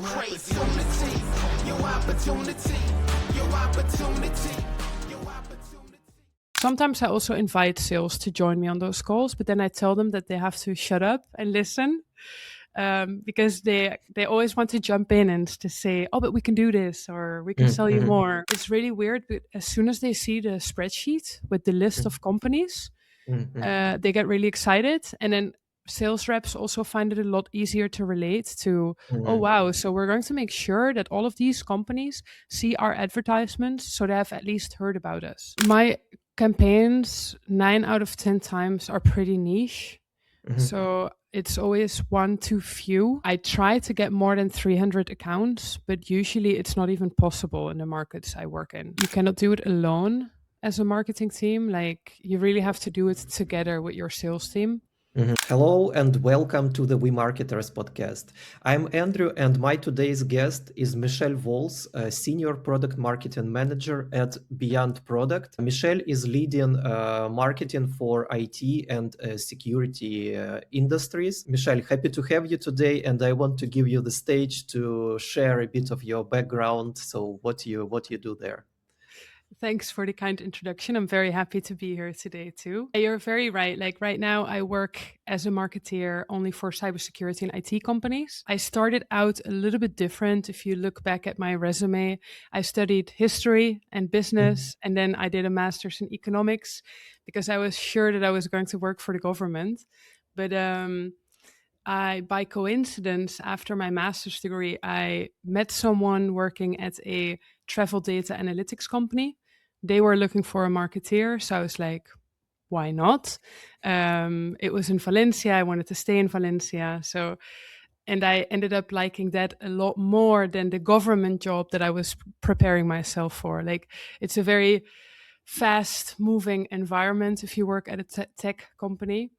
crazy. Your opportunity. Sometimes I also invite sales to join me on those calls, but then I tell them that they have to shut up and listen, because they always want to jump in and to say, oh, but we can do this, or we can sell you more. It's really weird, but as soon as they see the spreadsheet with the list of companies, they get really excited. And then sales reps also find it a lot easier to relate to, oh, wow, so we're going to make sure that all of these companies see our advertisements, so they have at least heard about us. My campaigns 9 out of 10 times are pretty niche. So it's always one too few. I try to get more than 300 accounts, but usually it's not even possible in the markets I work in. You cannot do it alone as a marketing team. Like, you really have to do it together with your sales team. Hello and welcome to the WeMarketers Podcast. I'm Andrew and my today's guest is Michelle Wols, a Senior Product Marketing Manager at Beyond Product. Michelle is leading marketing for IT and security industries. Michelle, happy to have you today, and I want to give you the stage to share a bit of your background, so what you do there. Thanks for the kind introduction. I'm very happy to be here today too. You're very right. Like right now, I work as a marketeer only for cybersecurity and IT companies. I started out a little bit different. If you look back at my resume, I studied history and business, and then I did a master's in economics because I was sure that I was going to work for the government. But by coincidence, after my master's degree, I met someone working at a travel data analytics company. They were looking for a marketeer, so I was like, why not? It was in Valencia. I wanted to stay in Valencia. And I ended up liking that a lot more than the government job that I was preparing myself for. Like, it's a very fast-moving environment if you work at a tech company.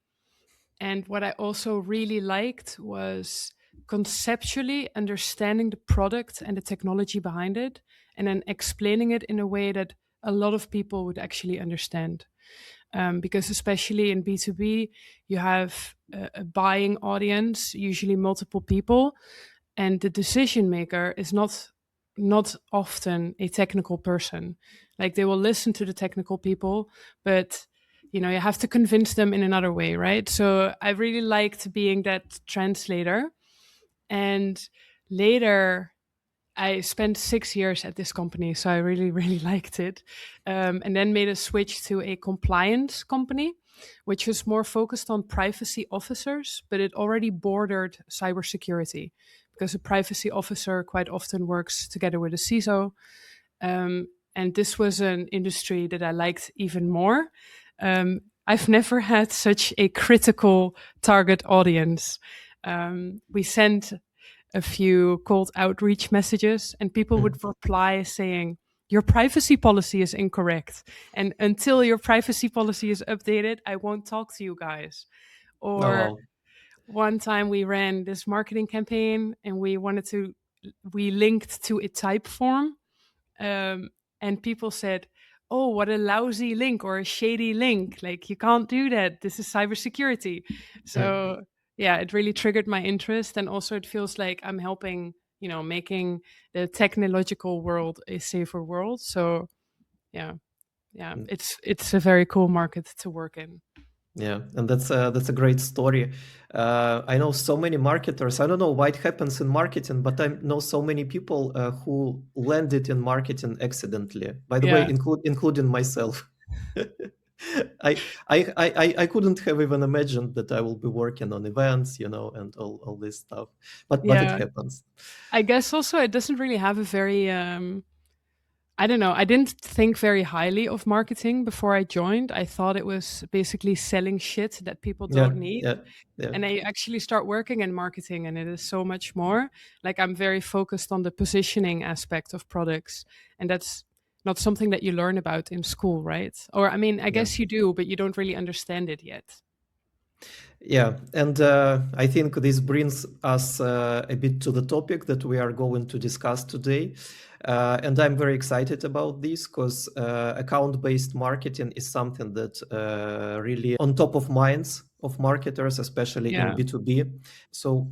And what I also really liked was conceptually understanding the product and the technology behind it, and then explaining it in a way that a lot of people would actually understand. Because especially in B2B, you have a buying audience, usually multiple people, and the decision maker is not often a technical person. Like, they will listen to the technical people, but you have to convince them in another way, right? So I really liked being that translator. And later, I spent 6 years at this company, so I really, really liked it. And then made a switch to a compliance company, which was more focused on privacy officers, but it already bordered cybersecurity, because a privacy officer quite often works together with a CISO. And this was an industry that I liked even more. I've never had such a critical target audience. We sent a few cold outreach messages, and people would reply saying, your privacy policy is incorrect, and until your privacy policy is updated, I won't talk to you guys. Or one time we ran this marketing campaign, and we linked to a type form, and people said, oh, what a lousy link or a shady link. Like, you can't do that. This is cybersecurity. So yeah, it really triggered my interest. And also it feels like I'm helping, making the technological world a safer world. So yeah, it's a very cool market to work in. Yeah, and that's a great story. I know so many marketers. I don't know why it happens in marketing, but I know so many people who landed in marketing accidentally. By the way, including myself. I couldn't have even imagined that I will be working on events, and all this stuff. But it happens. I guess also it doesn't really have a very I don't know. I didn't think very highly of marketing before I joined. I thought it was basically selling shit that people don't need. Yeah. And I actually start working in marketing, and it is so much more. Like, I'm very focused on the positioning aspect of products. And that's not something that you learn about in school, right? Or, I mean, I guess you do, but you don't really understand it yet. Yeah, and I think this brings us a bit to the topic that we are going to discuss today. And I'm very excited about this because account-based marketing is something that really on top of minds of marketers, especially in B2B. So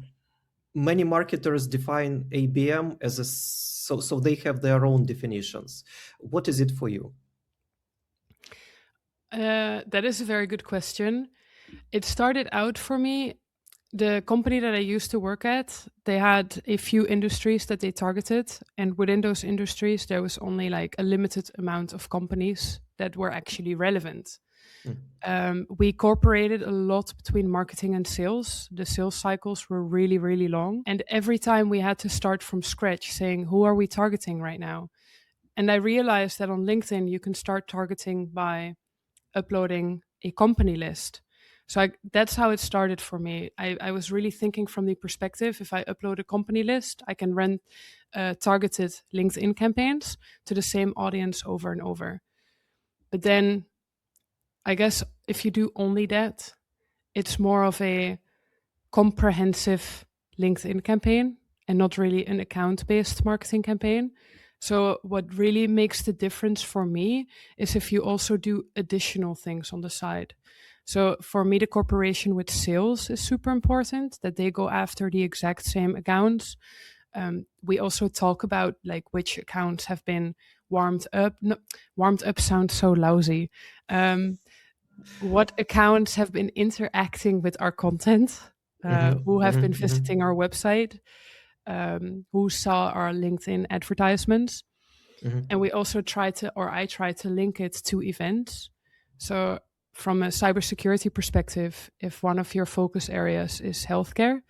many marketers define ABM as so they have their own definitions. What is it for you? That is a very good question. It started out for me, the company that I used to work at, they had a few industries that they targeted. And within those industries, there was only like a limited amount of companies that were actually relevant. We cooperated a lot between marketing and sales. The sales cycles were really, really long. And every time we had to start from scratch saying, who are we targeting right now? And I realized that on LinkedIn, you can start targeting by uploading a company list. So that's how it started for me. I was really thinking from the perspective, if I upload a company list, I can run targeted LinkedIn campaigns to the same audience over and over. But then I guess if you do only that, it's more of a comprehensive LinkedIn campaign and not really an account-based marketing campaign. So what really makes the difference for me is if you also do additional things on the side. So for me, the cooperation with sales is super important, that they go after the exact same accounts. We also talk about like which accounts have been warmed up. No, warmed up sounds so lousy. What accounts have been interacting with our content, who have been visiting our website, who saw our LinkedIn advertisements. And we also I try to link it to events. So from a cybersecurity perspective, if one of your focus areas is healthcare,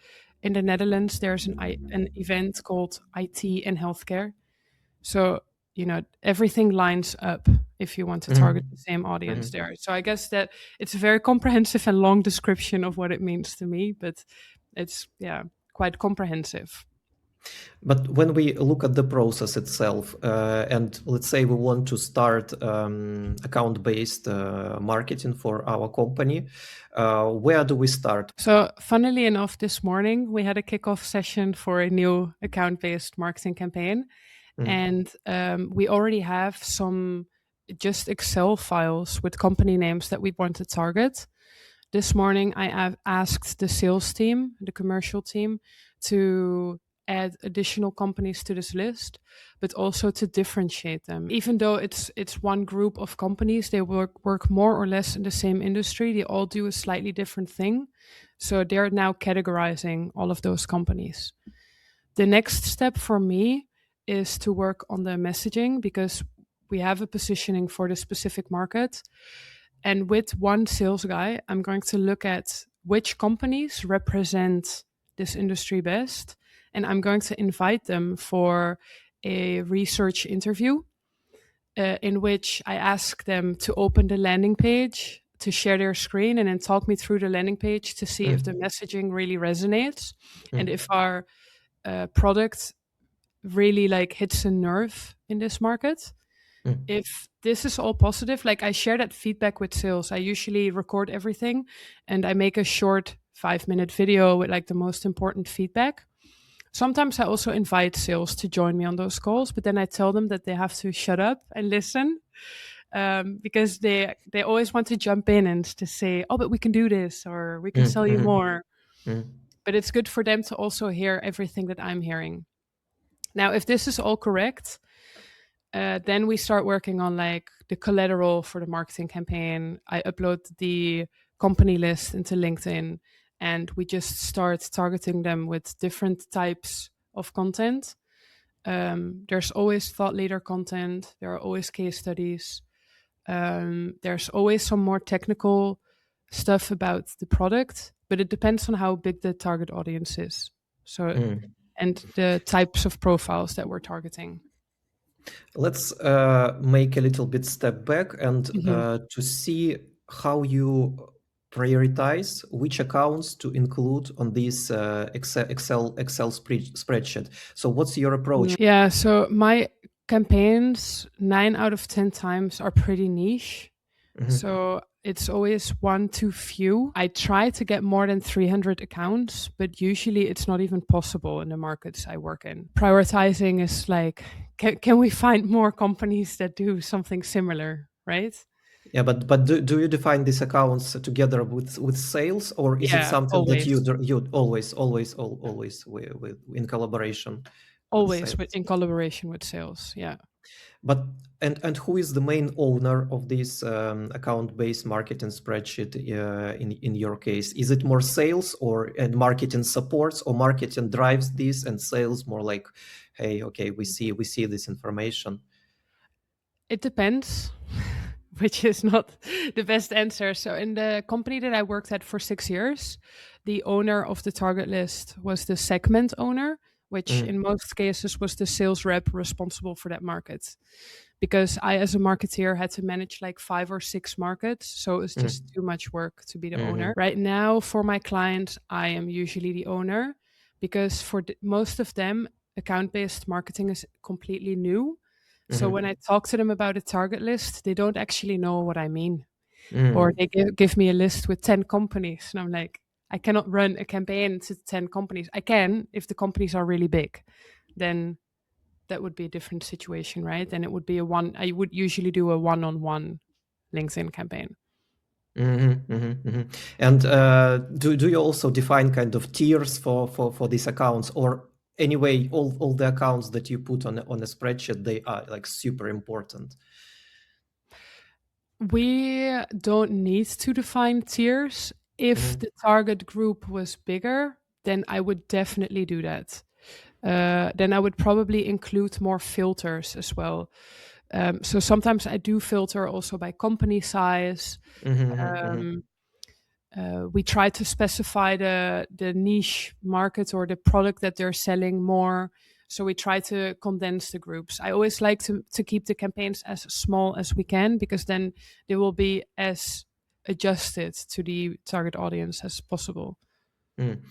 in the Netherlands, there's an event called IT and Healthcare. So, everything lines up if you want to target the same audience there. So I guess that it's a very comprehensive and long description of what it means to me, but it's, quite comprehensive. But when we look at the process itself, and let's say we want to start account-based marketing for our company, where do we start? So funnily enough, this morning we had a kickoff session for a new account-based marketing campaign. And we already have some just Excel files with company names that we want to target. This morning, I have asked the sales team, the commercial team, to add additional companies to this list, but also to differentiate them. Even though it's one group of companies, they work more or less in the same industry. They all do a slightly different thing. So they're now categorizing all of those companies. The next step for me is to work on the messaging, because we have a positioning for the specific market. And with one sales guy, I'm going to look at which companies represent this industry best. And I'm going to invite them for a research interview in which I ask them to open the landing page, to share their screen, and then talk me through the landing page to see if the messaging really resonates and if our product really like hits a nerve in this market. If this is all positive, like I share that feedback with sales. I usually record everything and I make a short 5-minute video with like the most important feedback. Sometimes I also invite sales to join me on those calls, but then I tell them that they have to shut up and listen, because they always want to jump in and to say, oh, but we can do this, or we can sell you more. But it's good for them to also hear everything that I'm hearing. Now, if this is all correct, then we start working on like the collateral for the marketing campaign. I upload the company list into LinkedIn, and we just start targeting them with different types of content. There's always thought leader content. There are always case studies. There's always some more technical stuff about the product, but it depends on how big the target audience is. So, and the types of profiles that we're targeting. Let's make a little bit step back and to see how you prioritize which accounts to include on this Excel spreadsheet. So what's your approach? Yeah, so my campaigns 9 out of 10 times are pretty niche. So it's always one too few. I try to get more than 300 accounts, but usually it's not even possible in the markets I work in. Prioritizing is like, can we find more companies that do something similar, right? Yeah, but do you define these accounts together with sales, or is it Yeah, something that always. you always with in collaboration with Always sales? in collaboration with sales. Yeah. But and who is the main owner of this account-based marketing spreadsheet in your case? Is it more sales or and marketing supports, or marketing drives this and sales more like, hey, okay, we see this information. It depends, which is not the best answer. So, in the company that I worked at for 6 years, the owner of the target list was the segment owner, which Mm, in most cases was the sales rep responsible for that market. Because I, as a marketeer, had to manage like 5 or 6 markets. So it was just mm, too much work to be the owner. mhm, Right now, for my clients, I am usually the owner because for most of them, account based marketing is completely new. So mhm, when I talk to them about a target list, they don't actually know what I mean. Or mm, they give me a list with 10 companies. And I'm like, I cannot run a campaign to 10 companies. I can if the companies are really big. Then that would be a different situation, right? Then it would be I would usually do a one-on-one LinkedIn campaign. mhm, mhm, mhm. And do you also define kind of tiers for these accounts, or anyway, all the accounts that you put on a spreadsheet, they are like super important? We don't need to define tiers. If Mhm, the target group was bigger, then I would definitely do that. Then I would probably include more filters as well. So sometimes I do filter also by company size. mhm, mhm, mhm. Um, we try to specify the niche market or the product that they're selling more. So we try to condense the groups. I always like to keep the campaigns as small as we can because then they will be as adjusted to the target audience as possible. Mm.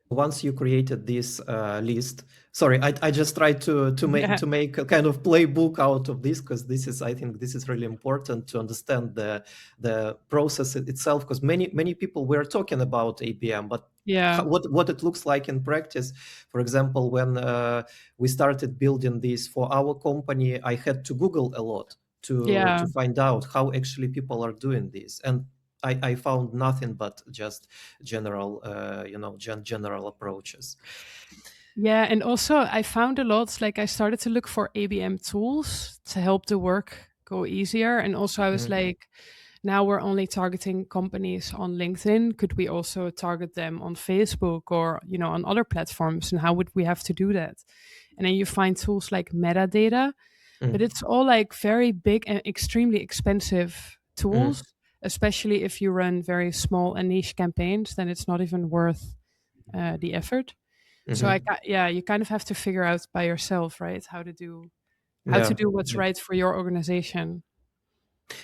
Once you created this list, sorry, I just tried to make Yeah. to make a kind of playbook out of this, because this is, I think this is really important to understand the process itself, because many people were talking about ABM, but Yeah. what it looks like in practice. For example, when we started building this for our company, I had to Google a lot Yeah. to find out how actually people are doing this, and I found nothing but just general, general approaches. Yeah, and also I found a lot, like I started to look for ABM tools to help the work go easier. And also I was Mhm, like, now we're only targeting companies on LinkedIn. Could we also target them on Facebook or, on other platforms? And how would we have to do that? And then you find tools like metadata, but mm, it's all like very big and extremely expensive mm, tools, especially if you run very small and niche campaigns, then it's not even worth the effort. So mhm. yeah, you kind of have to figure out by yourself, right? How to Yeah, do what's yeah, right for your organization.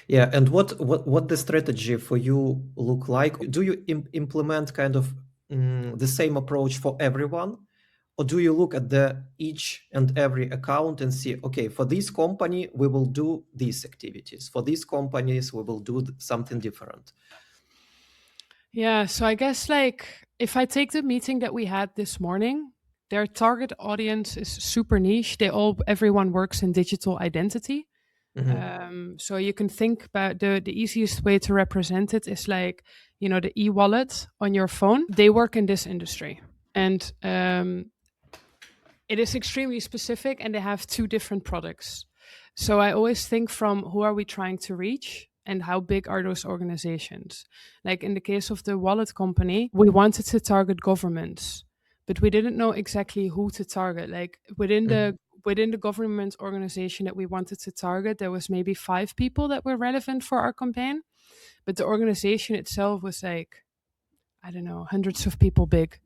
yeah. And what the strategy for you look like? Do you implement kind of the same approach for everyone, or do you look at the each and every account and see, okay, for this company we will do these activities, for these companies we will do something different? Yeah, so I guess like if I take the meeting that we had this morning, their target audience is super niche. Everyone works in digital identity. Mhm, So you can think about the easiest way to represent it is like, the e-wallet on your phone. They work in this industry. And it is extremely specific and they have two different products. So I always think from who are we trying to reach and how big are those organizations? Like in the case of the wallet company, we wanted to target governments, but we didn't know exactly who to target. Like mhm, within the government organization that we wanted to target, there was maybe 5 people that were relevant for our campaign, but the organization itself was like, I don't know, hundreds of people big.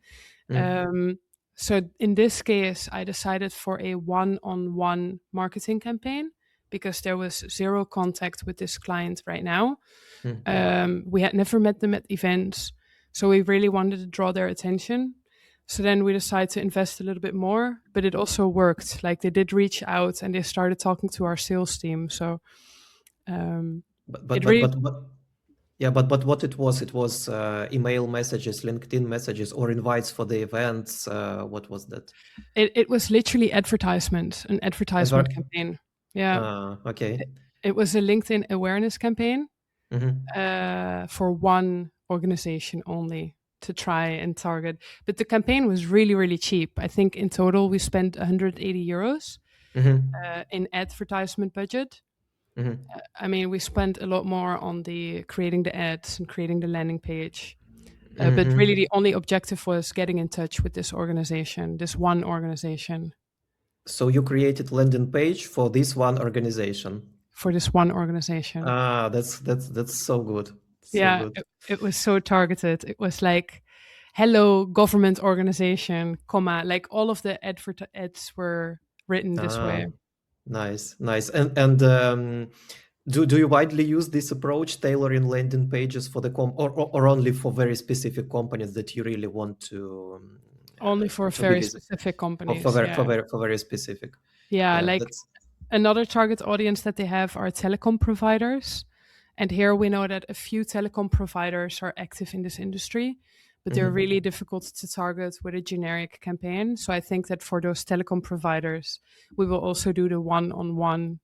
mhm, Um, so in this case, I decided for a one-on-one marketing campaign because there was zero contact with this client right now. mhm. We had never met them at events, so we really wanted to draw their attention. So then we decided to invest a little bit more, but it also worked. Like they did reach out and they started talking to our sales team. So um, But it really, yeah, but what it was email messages, LinkedIn messages, or invites for the events. What was that? it was literally an advertisement Ever? campaign. Yeah. Okay. It was a LinkedIn awareness campaign. for one organization only to try and target. But the campaign was really, really cheap. I think in total we spent 180 euros in advertisement budget. I mean, we spent a lot more on the creating the ads and creating the landing page. But really, the only objective was getting in touch with this organization, this one organization. So you created landing page for this one organization. For this one organization. Ah, that's so good. So yeah, good. It was so targeted. It was like, hello, government organization, comma, like all of the ads were written this way. Nice. And do you widely use this approach, tailoring landing pages for the or only for very specific companies that you really want to? Only for very specific companies. For very specific. Yeah, like another target audience that they have are telecom providers. And here we know that a few telecom providers are active in this industry, but they're really difficult to target with a generic campaign. So I think that for those telecom providers, we will also do the one-on-one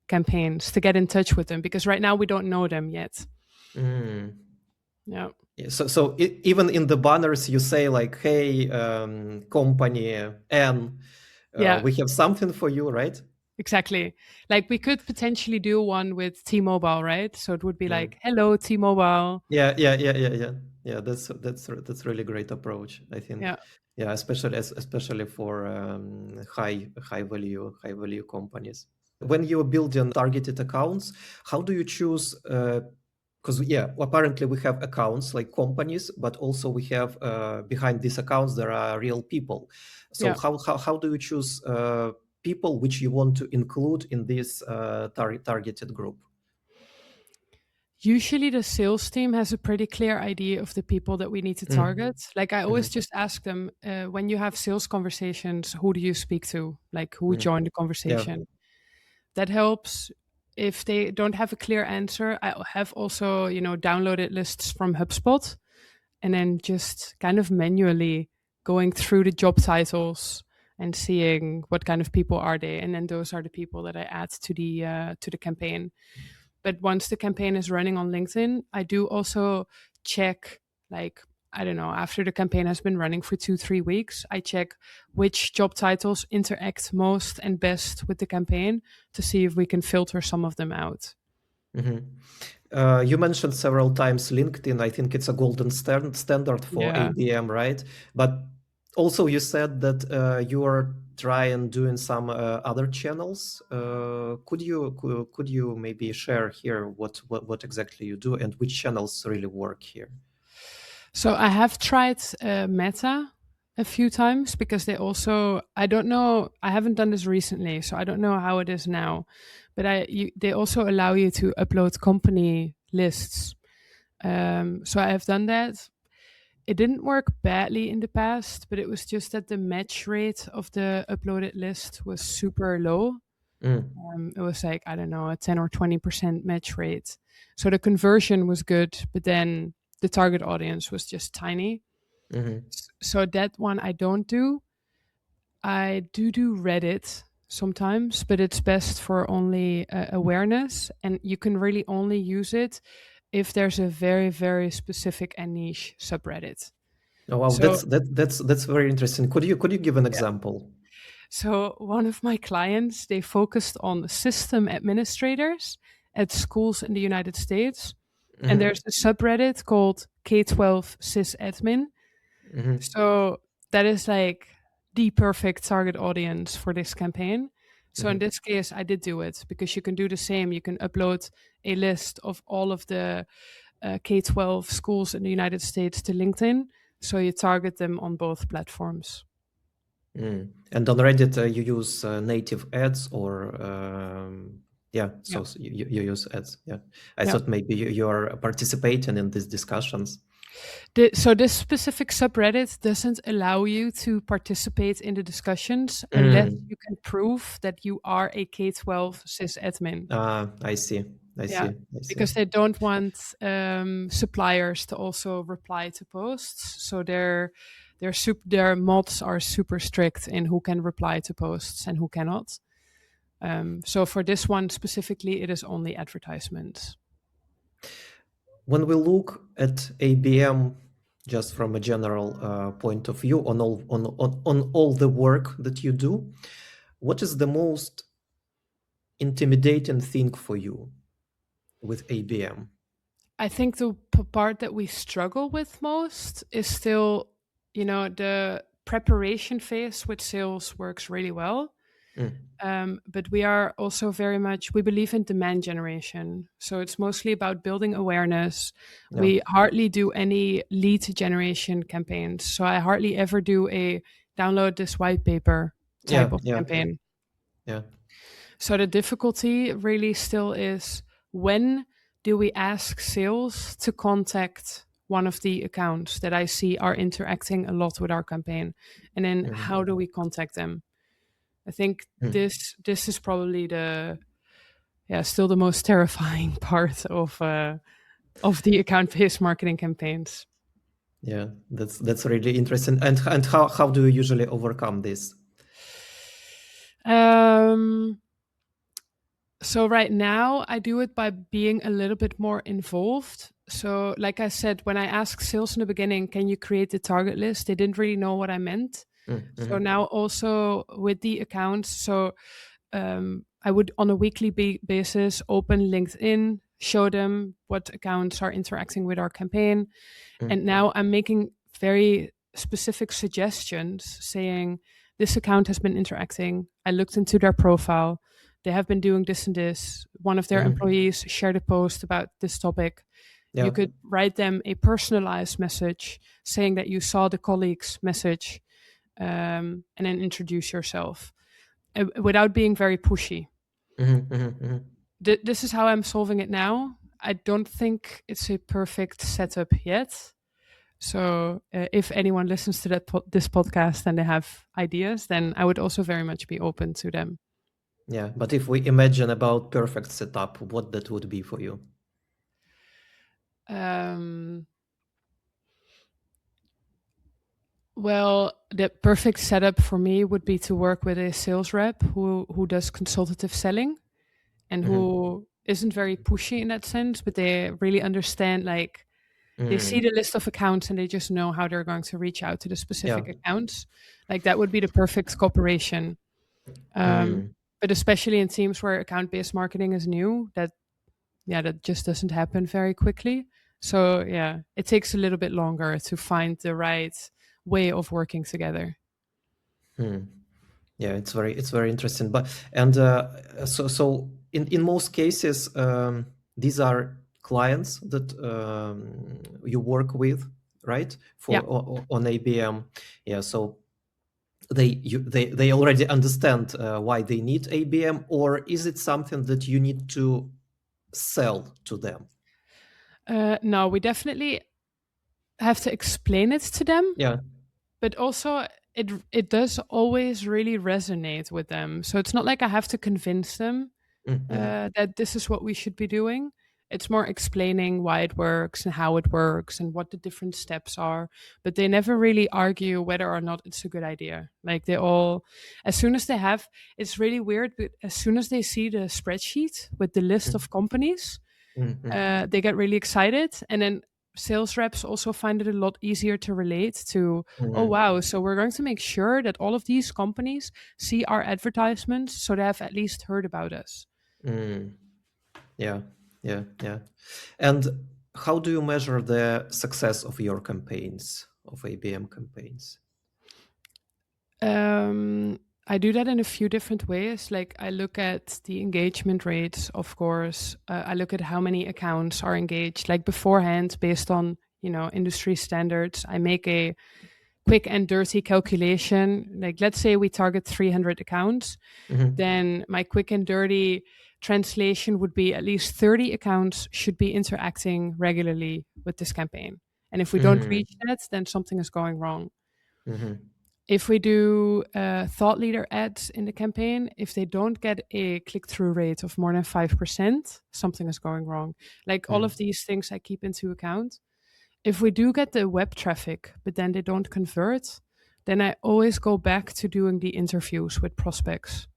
campaigns to get in touch with them, because right now we don't know them yet. Yeah. So even in the banners, you say like, "Hey, company N, we have something for you," right? Exactly. Like we could potentially do one with T-Mobile, right? So it would be like, "Hello, T-Mobile." Yeah. That's really great approach, I think. Yeah, especially for high value companies. When you're building targeted accounts, how do you choose? Because apparently we have accounts like companies, but also we have behind these accounts there are real people. So how do you choose people which you want to include in this targeted group? Usually the sales team has a pretty clear idea of the people that we need to target. Like I always just ask them, when you have sales conversations, who do you speak to? Like who joined the conversation? That helps. If they don't have a clear answer, I have also, downloaded lists from HubSpot and then just kind of manually going through the job titles and seeing what kind of people are they. And then those are the people that I add to the campaign. But once the campaign is running on LinkedIn, I do also check, like, I don't know, after the campaign has been running for 2-3 weeks, I check which job titles interact most and best with the campaign to see if we can filter some of them out. You mentioned several times LinkedIn. I think it's a golden standard for ABM, right? But also you said that you are trying doing some other channels. Could you maybe share here what exactly you do and which channels really work here? So I have tried Meta a few times because they also, I don't know, I haven't done this recently, so I don't know how it is now, but they also allow you to upload company lists. So I have done that. It didn't work badly in the past, but it was just that the match rate of the uploaded list was super low. It was like, I don't know, a 10 or 20% match rate. So the conversion was good, but then the target audience was just tiny. So that one I don't do. I do Reddit sometimes, but it's best for only awareness. And you can really only use it if there's a very, very specific and niche subreddit. Oh wow, so, that's very interesting. Could you give an example? So one of my clients, they focused on system administrators at schools in the United States. And there's a subreddit called K-12 sysadmin. So that is like the perfect target audience for this campaign. So in this case, I did do it because you can do the same. You can upload a list of all of the K-12 schools in the United States to LinkedIn. So you target them on both platforms. And on Reddit, you use native ads or... So you use ads. I thought maybe you are participating in these discussions. So this specific subreddit doesn't allow you to participate in the discussions unless you can prove that you are a K-12 sysadmin. I see. Because they don't want suppliers to also reply to posts. So their mods are super strict in who can reply to posts and who cannot. So for this one specifically, it is only advertisements. When we look at ABM, just from a general point of view on all the work that you do, what is the most intimidating thing for you with ABM? I think the part that we struggle with most is still, the preparation phase with sales works really well. But we are also we believe in demand generation. So it's mostly about building awareness. Yeah. We hardly do any lead generation campaigns. So I hardly ever do a download this white paper type of campaign. Yeah. So the difficulty really still is, when do we ask sales to contact one of the accounts that I see are interacting a lot with our campaign? And then how do we contact them? I think this is probably still the most terrifying part of the account-based marketing campaigns. Yeah, that's really interesting. And how do you usually overcome this? So right now I do it by being a little bit more involved. So like I said, when I asked sales in the beginning, can you create the target list? They didn't really know what I meant. So now also with the accounts, so I would on a weekly basis open LinkedIn, show them what accounts are interacting with our campaign. And now I'm making very specific suggestions saying, this account has been interacting. I looked into their profile. They have been doing this and this. One of their employees shared a post about this topic. Yeah. You could write them a personalized message saying that you saw the colleague's message, and then introduce yourself without being very pushy. This is how I'm solving it now. I don't think it's a perfect setup yet. So if anyone listens to this podcast and they have ideas, then I would also very much be open to them. Yeah, but if we imagine about perfect setup, what that would be for you? Well, the perfect setup for me would be to work with a sales rep who does consultative selling and who isn't very pushy in that sense, but they really understand, like, they see the list of accounts and they just know how they're going to reach out to the specific accounts. Like, that would be the perfect cooperation. But especially in teams where account-based marketing is new, that just doesn't happen very quickly. So yeah, it takes a little bit longer to find the right way of working together. Yeah, it's very interesting. But so in most cases, these are clients that you work with, right? On ABM. Yeah, so they already understand why they need ABM, or is it something that you need to sell to them? No, we definitely have to explain it to them. Yeah. But also it does always really resonate with them. So it's not like I have to convince them that this is what we should be doing. It's more explaining why it works and how it works and what the different steps are. But they never really argue whether or not it's a good idea. Like, they all, as soon as they have, it's really weird, but as soon as they see the spreadsheet with the list of companies, they get really excited. And then sales reps also find it a lot easier to relate to. Oh, wow. So we're going to make sure that all of these companies see our advertisements, so they have at least heard about us. Yeah. And how do you measure the success of your campaigns, of ABM campaigns? I do that in a few different ways. Like, I look at the engagement rates, of course. I look at how many accounts are engaged. Like, beforehand, based on, industry standards, I make a quick and dirty calculation. Like, let's say we target 300 accounts, then my quick and dirty translation would be at least 30 accounts should be interacting regularly with this campaign. And if we don't reach that, then something is going wrong. If we do thought leader ads in the campaign, if they don't get a click-through rate of more than 5%, something is going wrong. Like, all of these things I keep into account. If we do get the web traffic, but then they don't convert, then I always go back to doing the interviews with prospects.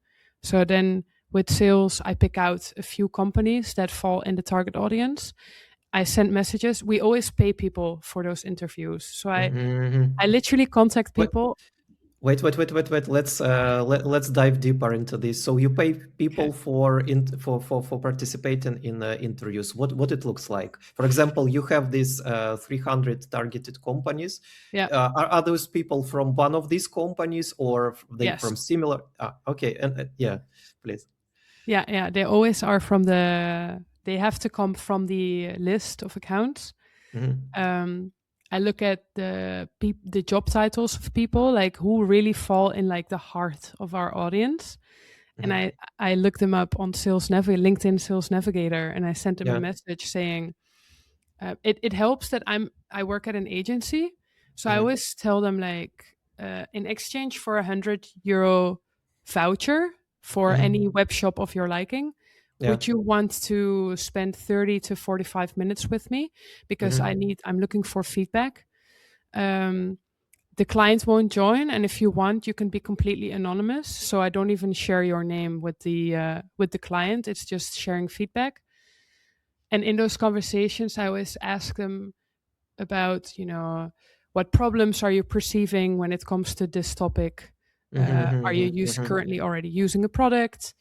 So then with sales, I pick out a few companies that fall in the target audience. I send messages. We always pay people for those interviews. So I Mhm. literally contact Wait, people. wait. Let's dive deeper into this. So you pay Okay. people for participating in interviews. What it looks like? For example, you have these 300 targeted companies. Yeah. Are those people from one of these companies, or they Yes. from similar? Okay, and yeah, please. Yeah. Yeah. They always are from they have to come from the list of accounts. Mhm. Um, I look at the job titles of people, like who really fall in like the heart of our audience. And Mhm. I look them up on LinkedIn Sales Navigator, and I sent them a Yeah. message saying, it helps that I work at an agency, so I Mhm. always tell them like, in exchange for €100 voucher for any Mhm. web shop of your liking, Yeah. would you want to spend 30 to 45 minutes with me, because Mhm. I'm looking for feedback. Um, the client won't join, and if you want, you can be completely anonymous. So I don't even share your name with the client. It's just sharing feedback. And in those conversations, I always ask them about, what problems are you perceiving when it comes to this topic? Are you Mhm. Mhm. currently already using a product?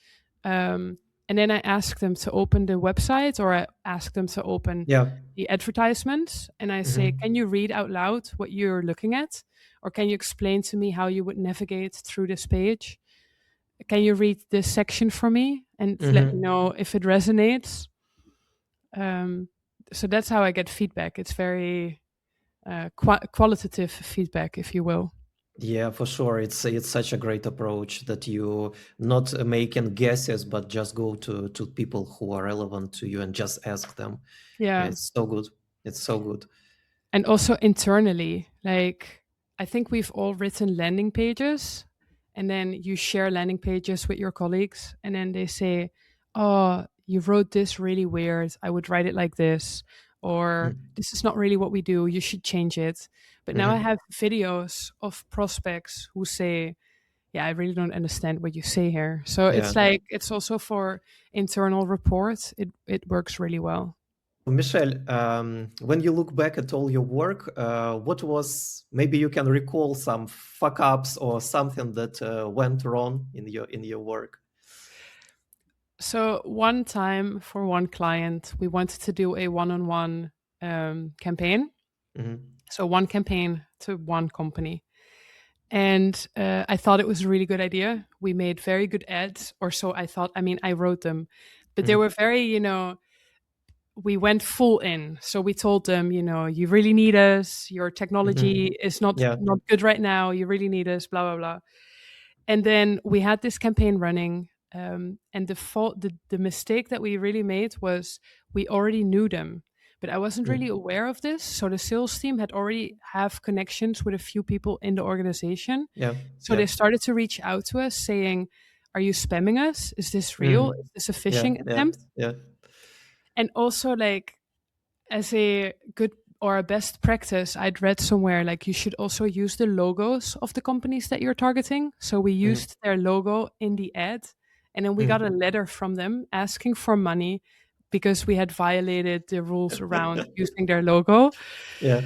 Um, and then I ask them to open the website, or I ask them to open Yeah. the advertisements, and I say, can Mhm. you read out loud what you're looking at? Or can you explain to me how you would navigate through this page? Can you read this section for me and let me Mhm. know if it resonates? Um, so that's how I get feedback. It's very qualitative feedback, if you will. Yeah, for sure. It's such a great approach that you not making guesses, but just go to people who are relevant to you and just ask them. Yeah, Yeah. it's so good. It's so good. And also internally, like, I think we've all written landing pages, and then you share landing pages with your colleagues, and then they say, oh, you wrote this really weird. I would write it like this. Or this is not really what we do. You should change it. But now I Mm-hmm. have videos of prospects who say, yeah, I really don't understand what you say here. So Yeah. it's like, it's also for internal reports. It works really well. Michelle, when you look back at all your work, what was maybe you can recall some fuck ups or something that went wrong in your work? So one time for one client, we wanted to do a one-on-one campaign. Mm-hmm. So one campaign to one company. And I thought it was a really good idea. We made very good ads, or so I thought. I mean, I wrote them, but they were very, we went full in. So we told them, you really need us. Your Mm-hmm. technology is not Yeah. not good right now. You really need us. Blah blah blah. And then we had this campaign running. And the mistake that we really made was we already knew them, but I wasn't really Mm. aware of this. So the sales team had already have connections with a few people in the organization. Yeah. So Yeah. they started to reach out to us saying, are you spamming us? Is this real? Mm. Is this a Yeah. phishing Yeah. attempt? Yeah. And also, like, as a good or a best practice, I'd read somewhere like you should also use the logos of the companies that you're targeting. So we Mm. used their logo in the ad, and then we got a Mm. letter from them asking for money because we had violated the rules around using their logo. Yeah.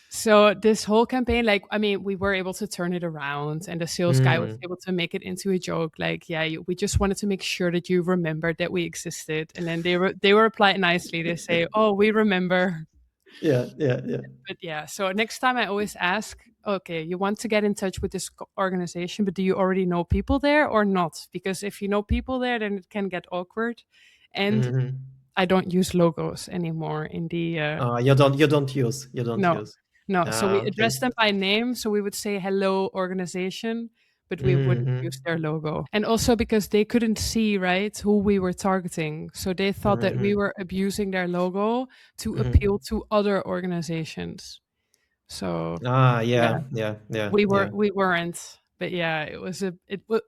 So this whole campaign, like, I mean, we were able to turn it around, and the sales guy was Mm. able to make it into a joke. Like, yeah, we just wanted to make sure that you remembered that we existed. And then they were replied nicely. They say, "Oh, we remember." Yeah. Yeah. Yeah. But yeah, so next time I always ask, okay, you want to get in touch with this organization, but do you already know people there or not? Because if you know people there, then it can get awkward. And Mm-hmm. I don't use logos anymore in the You don't no, use. no. So we Okay. address them by name. So we would say hello organization, but we wouldn't use Mm-hmm. their logo. And also because they couldn't see, right, who we were targeting. So they thought that we Mm-hmm. were abusing their logo to appeal Mm-hmm. to other organizations. So yeah, Yeah, yeah, yeah, yeah, we weren't. But yeah,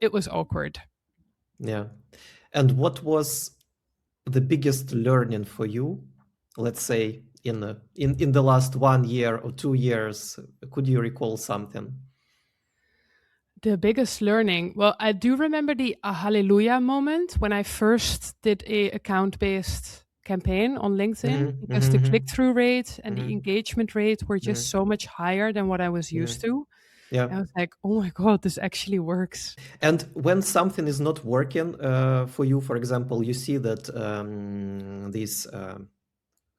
it was awkward. yeah. And what was the biggest learning for you, let's say in the last 1 year or 2 years? Could you recall something? The biggest learning. Well, I do remember the hallelujah moment when I first did a account based campaign on LinkedIn Mm-hmm. because the Mm-hmm. click-through rate and the Mm-hmm. engagement rate were just so much higher than what I was used to. Yeah. I was like, oh my God, this actually works. And when something is not working for you, for example, you see that this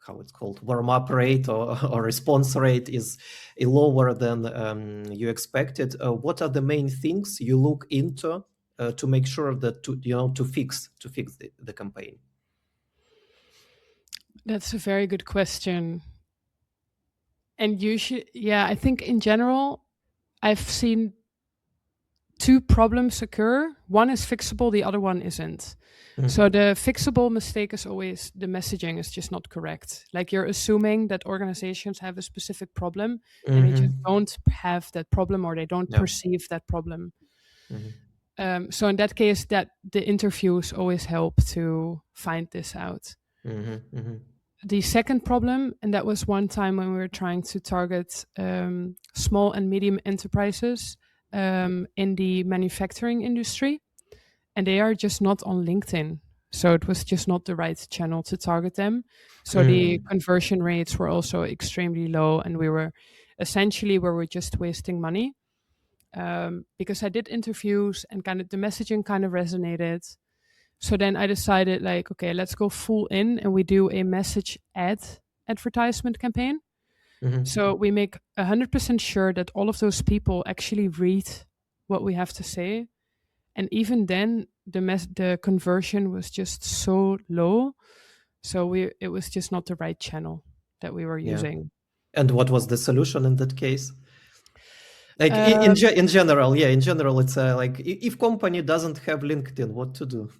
how it's called warm-up rate or response rate is lower than you expected. What are the main things you look into to make sure that to fix the campaign? That's a very good question. And I think in general, I've seen two problems occur. One is fixable, the other one isn't. So the fixable mistake is always the messaging is just not correct. Like you're assuming that organizations have a specific problem and they just don't have that problem or they don't perceive that problem. So in that case, that the interviews always help to find this out. The second problem, and that was one time when we were trying to target small and medium enterprises in the manufacturing industry, and they are just not on LinkedIn. So it was just not the right channel to target them. So the conversion rates were also extremely low, and we were just wasting money because I did interviews and kind of the messaging kind of resonated. So then I decided like, okay, let's go full in and we do a message advertisement campaign. So we make 100% sure that all of those people actually read what we have to say. And even then, the conversion was just so low. So it was just not the right channel that we were using. And what was the solution in that case? Like in general, it's like if company doesn't have LinkedIn, what to do?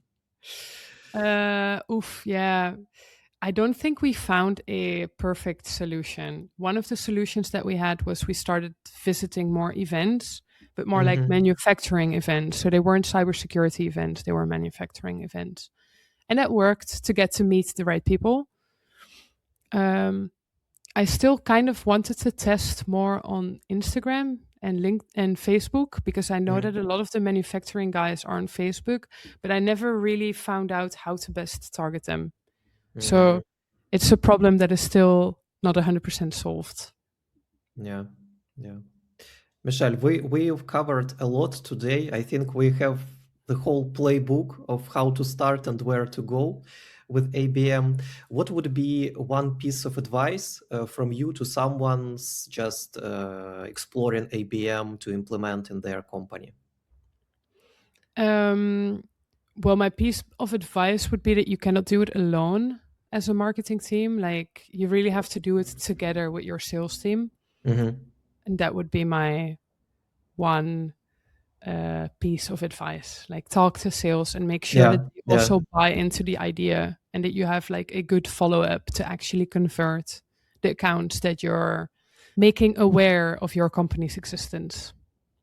I don't think we found a perfect solution. One of the solutions that we had was we started visiting more events, but more like manufacturing events. So they weren't cybersecurity events, they were manufacturing events. And that worked to get to meet the right people. I still kind of wanted to test more on Instagram and LinkedIn and Facebook because I know that a lot of the manufacturing guys are on Facebook, but I never really found out how to best target them. So it's a problem that is still not 100% solved. Yeah. Michelle, we've covered a lot today. I think we have the whole playbook of how to start and where to go with ABM. What would be one piece of advice from you to someone's just exploring ABM to implement in their company? Well, my piece of advice would be that you cannot do it alone as a marketing team. Like you really have to do it together with your sales team. And that would be my one piece of advice. Like talk to sales and make sure that you also buy into the idea and that you have like a good follow-up to actually convert the accounts that you're making aware of your company's existence.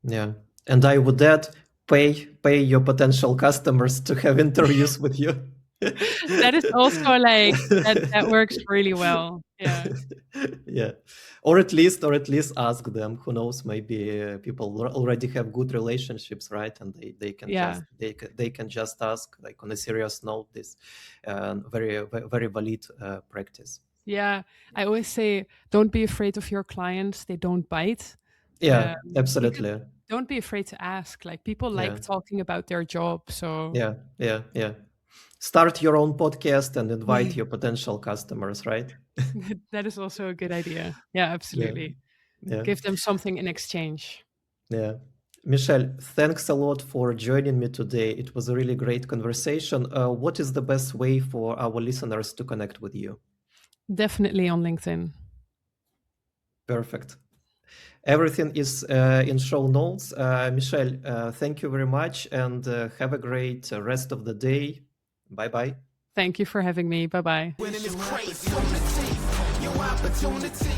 Yeah. And I would add, pay your potential customers to have interviews with you. That is also like that works really well. Yeah. Or at least ask them. Who knows? Maybe people already have good relationships, right? And they can just ask, like on a serious note. This very very valid practice. Yeah, I always say, don't be afraid of your clients. They don't bite. Yeah, absolutely. Don't be afraid to ask. Like people like talking about their job. So yeah. Start your own podcast and invite your potential customers, right? That is also a good idea. Yeah, absolutely. Yeah. Give them something in exchange. Yeah. Michelle, thanks a lot for joining me today. It was a really great conversation. What is the best way for our listeners to connect with you? Definitely on LinkedIn. Perfect. Everything is in show notes. Michelle, thank you very much and have a great rest of the day. Bye-bye. Thank you for having me. Bye-bye. Winning is crazy. Your opportunity.